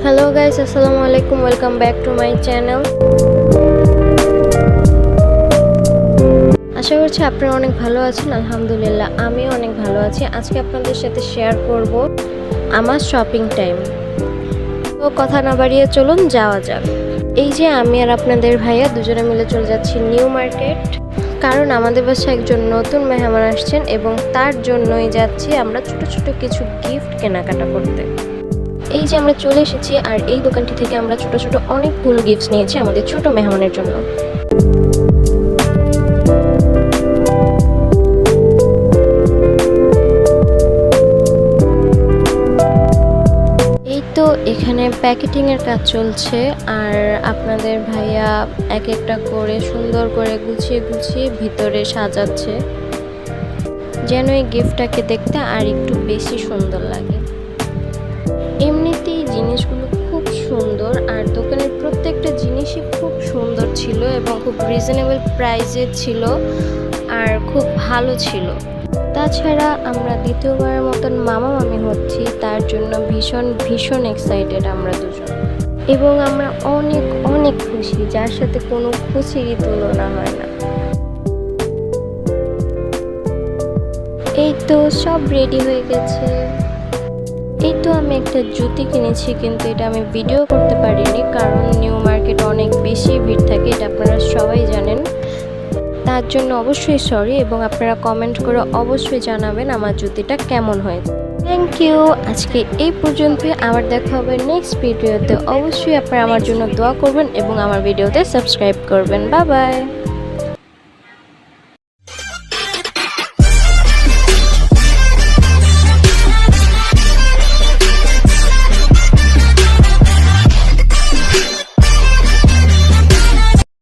Hello guys, আসসালামু আলাইকুম, welcome back to my channel. আশা করছি আপনারা অনেক ভালো আছেন। আলহামদুলিল্লাহ আমিও অনেক ভালো আছি। আজকে আপনাদের সাথে শেয়ার করব আমার শপিং টাইম। তো কথা না বাড়িয়ে চলুন যাওয়া যাক। এই যে আমি আর আপনাদের ভাইয়া দুজনে মিলে চলে যাচ্ছি নিউ মার্কেট, কারণ আমাদের বাসায় একজন নতুন মেহমান আসছেন এবং তার জন্যই যাচ্ছি আমরা ছোট ছোট কিছু গিফট কেনাকাটা করতে। এই যে আমরা চলে এসেছি আর এই দোকানটি থেকে আমরা ছোট ছোট অনেকগুলো গিফট নিয়েছি আমাদের ছোট মেহমানের জন্য। এই তো এখানে প্যাকেটিং এর কাজ চলছে আর আপনাদের ভাইয়া এক একটা করে সুন্দর করে গুছিয়ে গুছিয়ে ভিতরে সাজাচ্ছে, যেন এই গিফটটাকে দেখতে আর একটু বেশি সুন্দর লাগে। এমনিতেই জিনিসগুলো খুব সুন্দর আর দোকানের প্রত্যেকটা জিনিসই খুব সুন্দর ছিল এবং খুব রিজনেবল প্রাইসে ছিল আর খুব ভালো ছিল। তাছাড়া আমরা দ্বিতীয়বারের মতন মামা মামি হচ্ছি, তার জন্য ভীষণ ভীষণ এক্সাইটেড আমরা দুজন, এবং আমরা অনেক অনেক খুশি, যার সাথে কোনো খুশিরই তুলনা হয় না। এই তো সব রেডি হয়ে গেছে। এই তো আমি একটা জুতি কিনেছি, কিন্তু এটা আমি ভিডিও করতে পারিনি কারণ নিউ মার্কেট অনেক বেশি ভিড় থাকে, এটা আপনারা সবাই জানেন। তার জন্য অবশ্যই সরি, এবং আপনারা কমেন্ট করে অবশ্যই জানাবেন আমার জুতিটা কেমন হয়েছে। Thank you. আজকে এই পর্যন্তই, আবার দেখা হবে নেক্সট ভিডিওতে। অবশ্যই আপনারা আমার জন্য দোয়া করবেন এবং আমার ভিডিওতে সাবস্ক্রাইব করবেন। Bye bye.